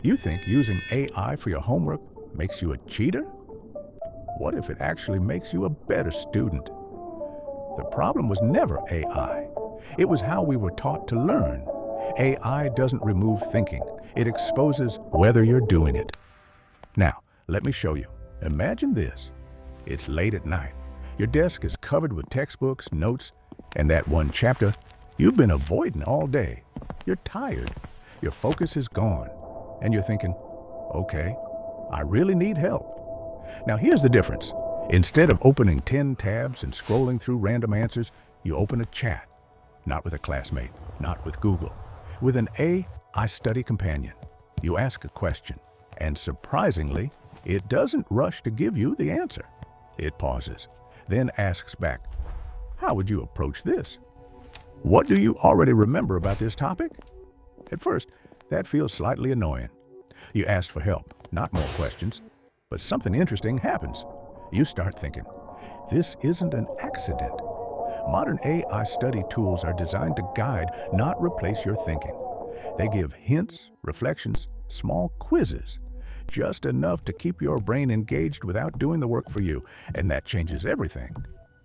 You think using AI for your homework makes you a cheater? What if it actually makes you a better student? The problem was never AI. It was how we were taught to learn. AI doesn't remove thinking. It exposes whether you're doing it. Now, let me show you. Imagine this. It's late at night. Your desk is covered with textbooks, notes, and that one chapter you've been avoiding all day. You're tired. Your focus is gone. And you're thinking, okay, I really need help. Now here's the difference. Instead of opening 10 tabs and scrolling through random answers, you open a chat. Not with a classmate, not with Google. With an AI study companion. You ask a question, and surprisingly, it doesn't rush to give you the answer. It pauses, then asks back, how would you approach this? What do you already remember about this topic? At first, that feels slightly annoying. You asked for help, not more questions. But something interesting happens. You start thinking, this isn't an accident. Modern AI study tools are designed to guide, not replace your thinking. They give hints, reflections, small quizzes, just enough to keep your brain engaged without doing the work for you. And that changes everything.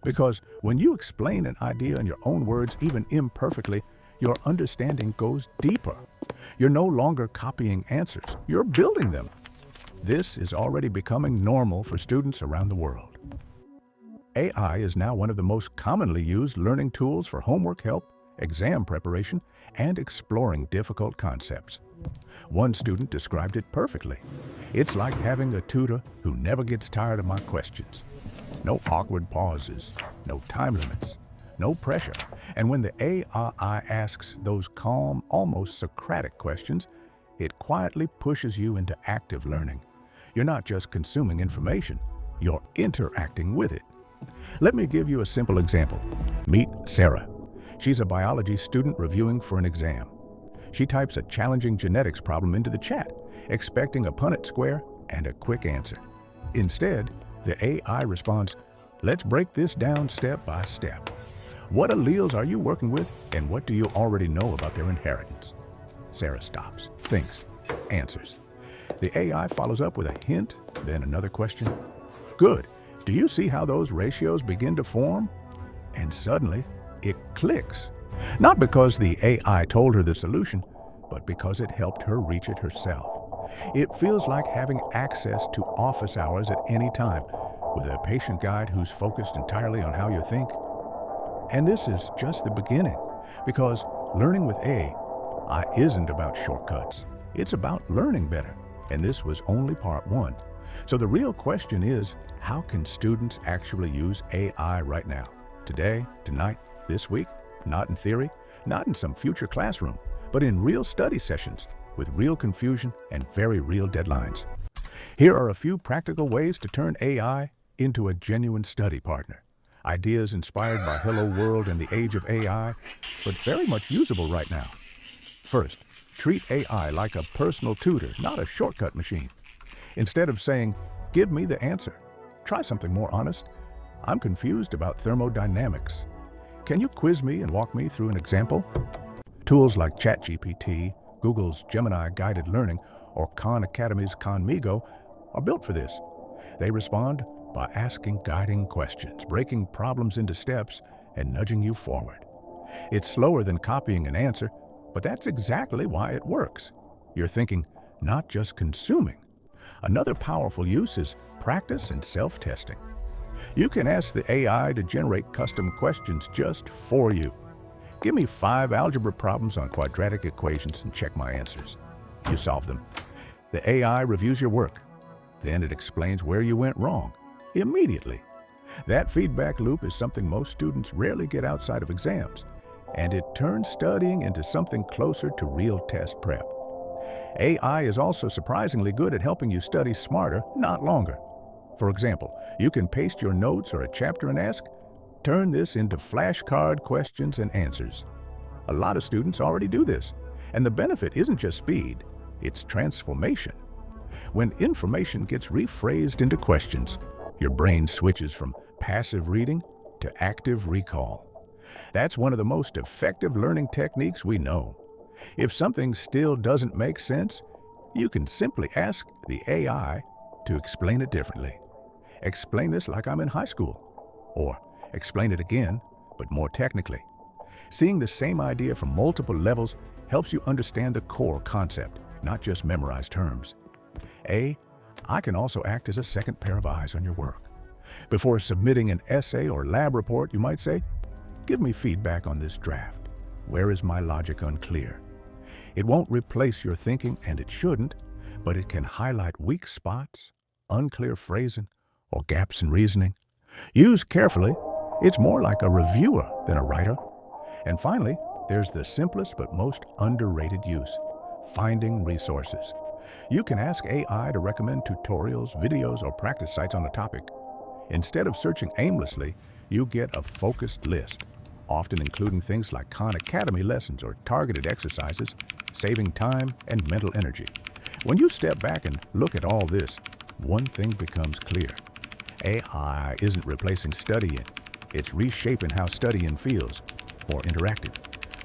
Because when you explain an idea in your own words, even imperfectly, your understanding goes deeper. You're no longer copying answers, you're building them. This is already becoming normal for students around the world. AI is now one of the most commonly used learning tools for homework help, exam preparation, and exploring difficult concepts. One student described it perfectly. It's like having a tutor who never gets tired of my questions. No awkward pauses, no time limits, no pressure. And when the AI asks those calm, almost Socratic questions, it quietly pushes you into active learning. You're not just consuming information, you're interacting with it. Let me give you a simple example. Meet Sarah. She's a biology student reviewing for an exam. She types a challenging genetics problem into the chat, expecting a Punnett square and a quick answer. Instead, the AI responds, let's break this down step by step. What alleles are you working with, and what do you already know about their inheritance? Sarah stops, thinks, answers. The AI follows up with a hint, then another question. Good. Do you see how those ratios begin to form? And suddenly, it clicks. Not because the AI told her the solution, but because it helped her reach it herself. It feels like having access to office hours at any time, with a patient guide who's focused entirely on how you think. And this is just the beginning, because learning with AI isn't about shortcuts. It's about learning better, and this was only part one. So the real question is, how can students actually use AI right now? Today, tonight, this week? Not in theory, not in some future classroom, but in real study sessions with real confusion and very real deadlines. Here are a few practical ways to turn AI into a genuine study partner. Ideas inspired by Hello World and the age of AI, but very much usable right now. First, treat AI like a personal tutor, not a shortcut machine. Instead of saying, give me the answer, try something more honest. I'm confused about thermodynamics. Can you quiz me and walk me through an example? Tools like ChatGPT, Google's Gemini Guided Learning, or Khan Academy's Khanmigo are built for this. They respond by asking guiding questions, breaking problems into steps, and nudging you forward. It's slower than copying an answer, but that's exactly why it works. You're thinking, not just consuming. Another powerful use is practice and self-testing. You can ask the AI to generate custom questions just for you. Give me 5 algebra problems on quadratic equations and check my answers. You solve them. The AI reviews your work. Then it explains where you went wrong, immediately. That feedback loop is something most students rarely get outside of exams, and it turns studying into something closer to real test prep. AI is also surprisingly good at helping you study smarter, not longer. For example, you can paste your notes or a chapter and ask, turn this into flashcard questions and answers. A lot of students already do this, and the benefit isn't just speed, it's transformation. When information gets rephrased into questions, your brain switches from passive reading to active recall. That's one of the most effective learning techniques we know. If something still doesn't make sense, You can simply ask the AI to explain it differently. Explain this like I'm in high school. Or explain it again, but more technically. Seeing the same idea from multiple levels helps you understand the core concept, not just memorize terms. I can also act as a second pair of eyes on your work. Before submitting an essay or lab report, you might say, "Give me feedback on this draft. Where is my logic unclear?" It won't replace your thinking, and it shouldn't, but it can highlight weak spots, unclear phrasing, or gaps in reasoning. Used carefully, it's more like a reviewer than a writer. And finally, there's the simplest but most underrated use: finding resources. You can ask AI to recommend tutorials, videos, or practice sites on a topic. Instead of searching aimlessly, you get a focused list, often including things like Khan Academy lessons or targeted exercises, saving time and mental energy. When you step back and look at all this, one thing becomes clear. AI isn't replacing studying. It's reshaping how studying feels: more interactive,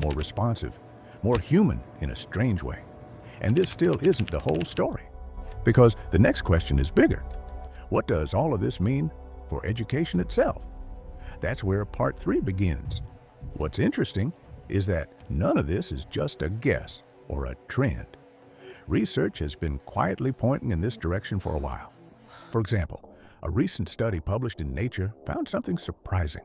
more responsive, more human in a strange way. And this still isn't the whole story, because the next question is bigger. What does all of this mean for education itself? That's where part 3 begins. What's interesting is that none of this is just a guess or a trend. Research has been quietly pointing in this direction for a while. For example, a recent study published in Nature found something surprising.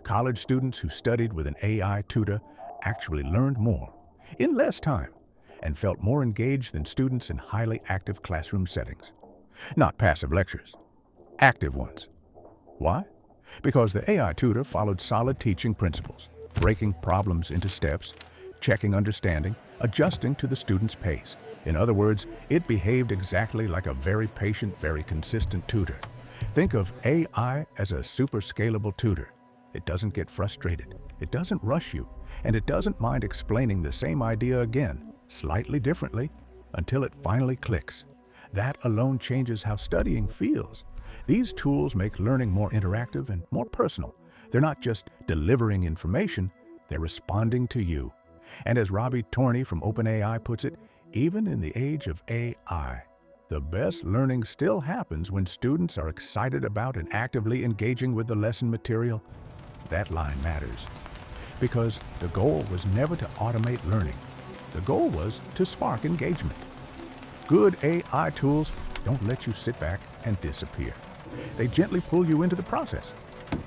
College students who studied with an AI tutor actually learned more in less time and felt more engaged than students in highly active classroom settings. Not passive lectures, active ones. Why? Because the AI tutor followed solid teaching principles, breaking problems into steps, checking understanding, adjusting to the student's pace. In other words, it behaved exactly like a very patient, very consistent tutor. Think of AI as a super scalable tutor. It doesn't get frustrated, it doesn't rush you, and it doesn't mind explaining the same idea again, slightly differently, until it finally clicks. That alone changes how studying feels. These tools make learning more interactive and more personal. They're not just delivering information, they're responding to you. And as Robbie Torney from OpenAI puts it, even in the age of AI, the best learning still happens when students are excited about and actively engaging with the lesson material. That line matters, because the goal was never to automate learning. The goal was to spark engagement. Good AI tools don't let you sit back and disappear. They gently pull you into the process.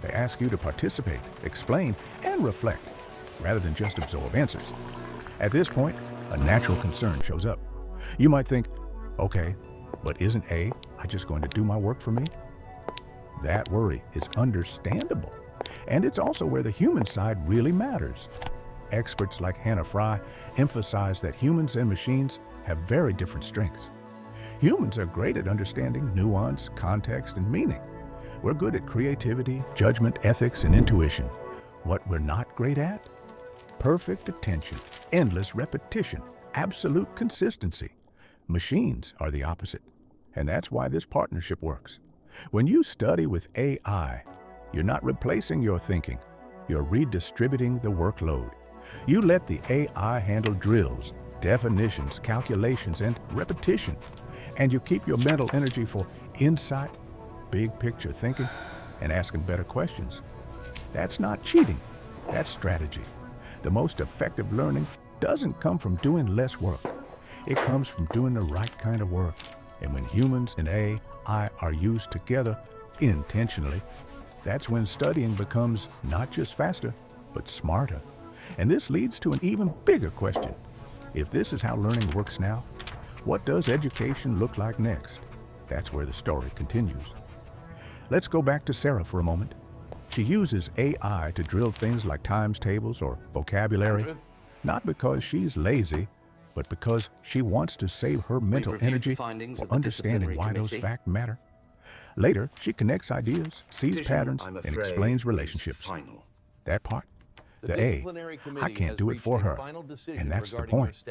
They ask you to participate, explain, and reflect, rather than just absorb answers. At this point, a natural concern shows up. You might think, okay, but isn't AI just going to do my work for me? That worry is understandable, and it's also where the human side really matters. Experts like Hannah Fry emphasize that humans and machines have very different strengths. Humans are great at understanding nuance, context, and meaning. We're good at creativity, judgment, ethics, and intuition. What we're not great at? Perfect attention, endless repetition, absolute consistency. Machines are the opposite, and that's why this partnership works. When you study with AI, you're not replacing your thinking, you're redistributing the workload. You let the AI handle drills, definitions, calculations, and repetition, and you keep your mental energy for insight, big picture thinking, and asking better questions. That's not cheating, that's strategy. The most effective learning doesn't come from doing less work. It comes from doing the right kind of work. And when humans and AI are used together intentionally, that's when studying becomes not just faster, but smarter. And this leads to an even bigger question. If this is how learning works now, what does education look like next? That's where the story continues. Let's go back to Sarah for a moment. She uses AI to drill things like times tables or vocabulary, not because she's lazy, but because she wants to save her mental energy for understanding why those facts matter. Later, she connects ideas, sees patterns, and explains relationships. That part, I can't do it for her, and that's the point.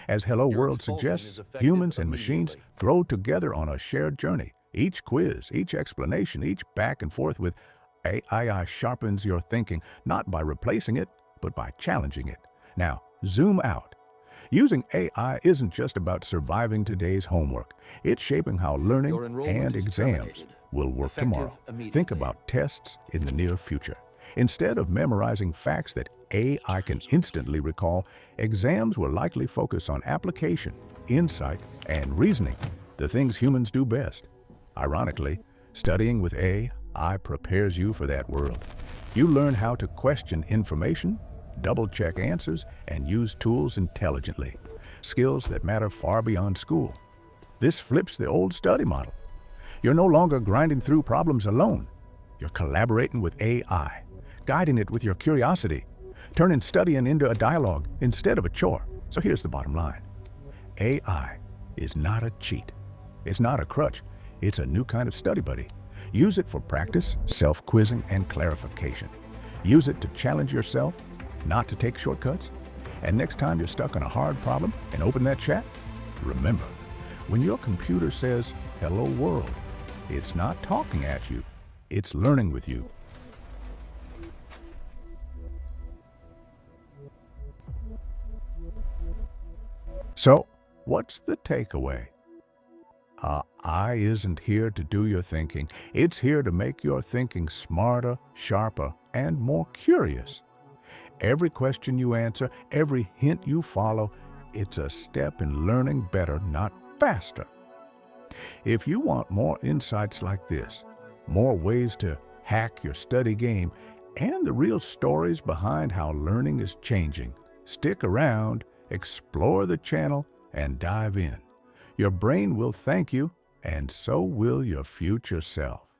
As Hello World suggests, humans and machines grow together on a shared journey. Each quiz, each explanation, each back and forth with AI sharpens your thinking, not by replacing it, but by challenging it. Now, zoom out. Using AI isn't just about surviving today's homework. It's shaping how learning Your enrollment and is exams terminated. will work Effective tomorrow. immediately. Think about tests in the near future. Instead of memorizing facts that AI can instantly recall, exams will likely focus on application, insight, and reasoning, the things humans do best. Ironically, studying with AI prepares you for that world. You learn how to question information, double-check answers, and use tools intelligently, skills that matter far beyond school. This flips the old study model. You're no longer grinding through problems alone. You're collaborating with AI, guiding it with your curiosity, turning studying into a dialogue instead of a chore. So here's the bottom line. AI is not a cheat. It's not a crutch. It's a new kind of study buddy. Use it for practice, self-quizzing, and clarification. Use it to challenge yourself, not to take shortcuts. And next time you're stuck on a hard problem and open that chat, remember, when your computer says, "Hello world," it's not talking at you, it's learning with you. So, what's the takeaway? AI isn't here to do your thinking. It's here to make your thinking smarter, sharper, and more curious. Every question you answer, every hint you follow, it's a step in learning better, not faster. If you want more insights like this, more ways to hack your study game, and the real stories behind how learning is changing, stick around, explore the channel, and dive in. Your brain will thank you, and so will your future self.